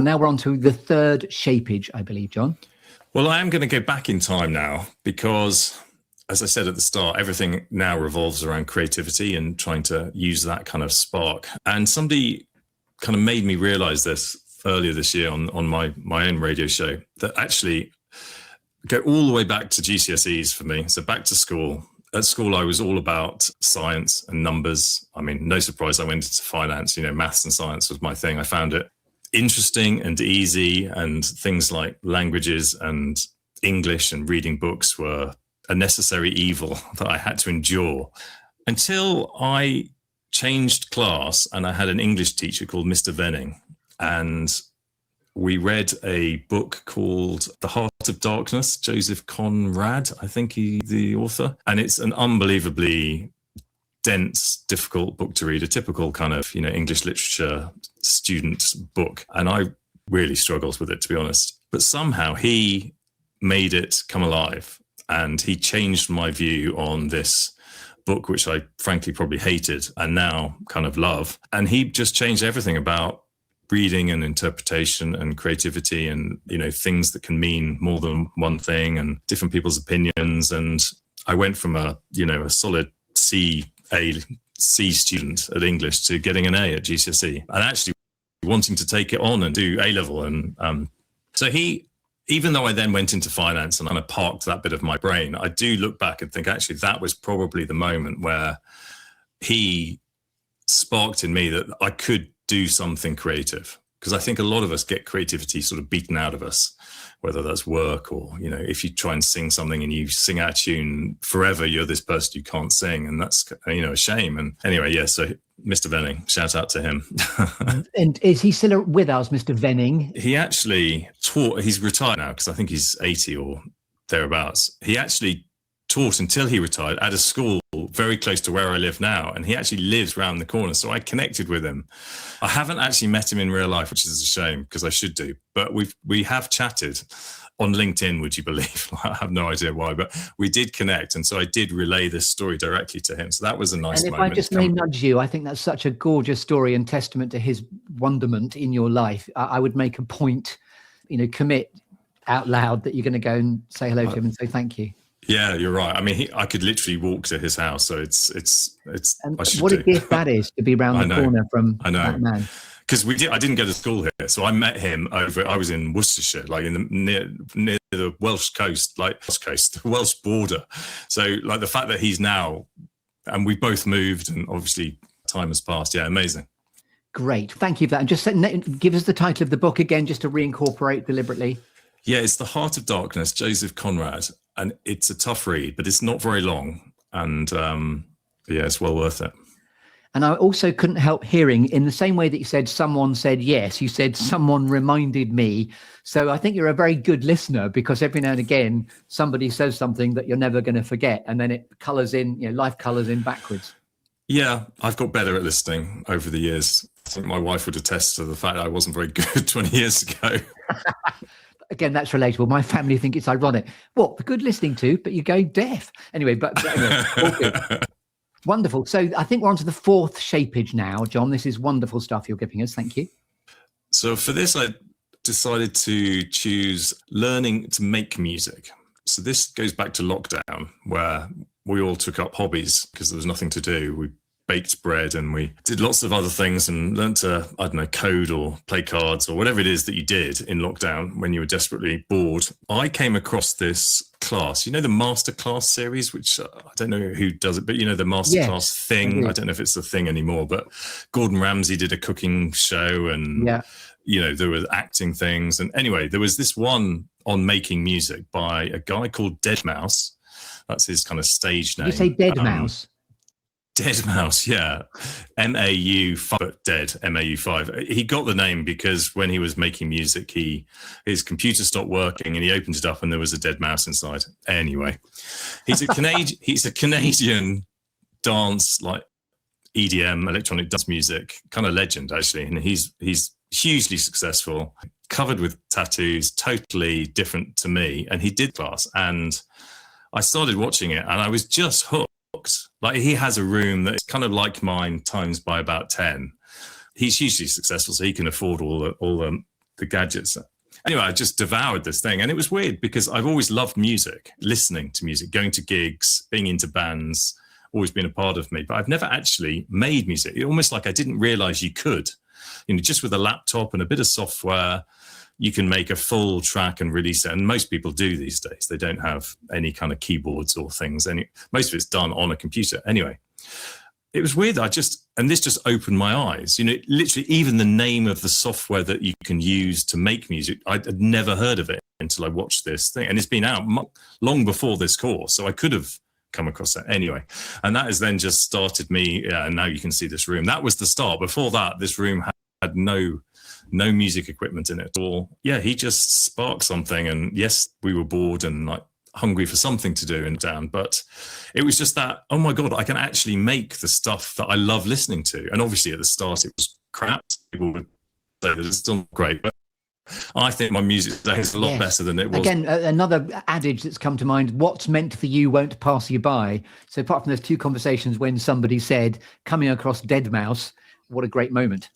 Now we're on to the third shapeage, I believe, Jon. Well, I am going to go back in time now because, as I said at the start, everything now revolves around creativity and trying to use that kind of spark. And somebody kind of made me realize this earlier this year on my own radio show, that actually go all the way back to GCSEs for me. So back to school. At school, I was all about science and numbers. I mean, no surprise I went into finance. Maths and science was my thing. I found it interesting and easy, and things like languages and English and reading books were a necessary evil that I had to endure until I changed class and I had an English teacher called Mr. Venning, and we read a book called The Heart of Darkness, Joseph Conrad, I think he's the author, and it's an unbelievably dense, difficult book to read, a typical kind of, English literature student book. And I really struggled with it, to be honest. But somehow he made it come alive, and he changed my view on this book, which I frankly probably hated and now kind of love. And he just changed everything about reading and interpretation and creativity and, things that can mean more than one thing and different people's opinions. And I went from a solid C student at English to getting an A at GCSE and actually wanting to take it on and do A-level. And so even though I then went into finance and I parked that bit of my brain, I do look back and think actually that was probably the moment where he sparked in me that I could do something creative. Because I think a lot of us get creativity sort of beaten out of us, whether that's work or, if you try and sing something and you sing out a tune forever, you're this person you can't sing. And that's, a shame. And anyway, yeah, so Mr. Venning, shout out to him. And is he still with us, Mr. Venning? He actually taught, he's retired now because I think he's 80 or thereabouts. He actually taught until he retired at a school very close to where I live now, and he actually lives round the corner, so I connected with him. I haven't actually met him in real life, which is a shame because I should do, but we have chatted on LinkedIn, would you believe? I have no idea why, but we did connect, and so I did relay this story directly to him, so that was a nice moment. And if I just may nudge you, I think that's such a gorgeous story and testament to his wonderment in your life. I would make a point, commit out loud that you're going to go and say hello to him and say thank you. Yeah, you're right. I mean, I could literally walk to his house, so it's. And what a gift that is to be round the corner from that man. Because I didn't go to school here, so I met him over. I was in Worcestershire, like near the Welsh coast, the Welsh border. So, like the fact that he's now, and we both moved, and obviously time has passed. Yeah, amazing. Great, thank you for that. And just give us the title of the book again, just to reincorporate deliberately. Yeah, it's The Heart of Darkness, Joseph Conrad. And it's a tough read, but it's not very long. And yeah, it's well worth it. And I also couldn't help hearing, in the same way that you said, someone said yes, you said, someone reminded me. So I think you're a very good listener, because every now and again, somebody says something that you're never going to forget. And then it colours in, life colours in backwards. Yeah, I've got better at listening over the years. I think my wife would attest to the fact that I wasn't very good 20 years ago. Again, that's relatable. My family think it's ironic. What, good listening to, but you're going deaf. Anyway, but anyway, wonderful. So I think we're on to the fourth shapeage now, Jon. This is wonderful stuff you're giving us. Thank you. So for this, I decided to choose learning to make music. So this goes back to lockdown, where we all took up hobbies because there was nothing to do. We baked bread and we did lots of other things and learned to, code or play cards or whatever it is that you did in lockdown when you were desperately bored. I came across this class, the masterclass series, which I don't know who does it, but the masterclass thing. I don't know if it's a thing anymore, but Gordon Ramsay did a cooking show and, there were acting things. And anyway, there was this one on making music by a guy called Deadmau5. That's his kind of stage name. You say Deadmau5? Deadmau5, yeah. MAU5, dead, MAU5. He got the name because when he was making music, his computer stopped working and he opened it up and there was a dead mouse inside. Anyway, he's a Canadian dance, like EDM, electronic dance music, kind of legend, actually. And he's hugely successful, covered with tattoos, totally different to me. And he did class. And I started watching it and I was just hooked. Like, he has a room that's kind of like mine times by about 10. He's hugely successful, so he can afford all the the gadgets. Anyway, I just devoured this thing, and it was weird because I've always loved music, listening to music, going to gigs, being into bands, always been a part of me, but I've never actually made music. It's almost like I didn't realize you could, just with a laptop and a bit of software, you can make a full track and release it. And most people do these days. They don't have any kind of keyboards or things. Most of it's done on a computer. Anyway, it was weird. And this just opened my eyes. Literally even the name of the software that you can use to make music, I'd never heard of it until I watched this thing. And it's been out long before this course. So I could have come across that anyway. And that has then just started me. Yeah, and now you can see this room. That was the start. Before that, this room had no music equipment in it at all. Yeah, he just sparked something. And yes, we were bored and like hungry for something to do and down. But it was just that, oh my God, I can actually make the stuff that I love listening to. And obviously at the start it was crap. People would say that it's still not great. But I think my music today is a lot better than it was. Again, another adage that's come to mind, what's meant for you won't pass you by. So apart from those two conversations when somebody said, coming across Dead Mouse, what a great moment.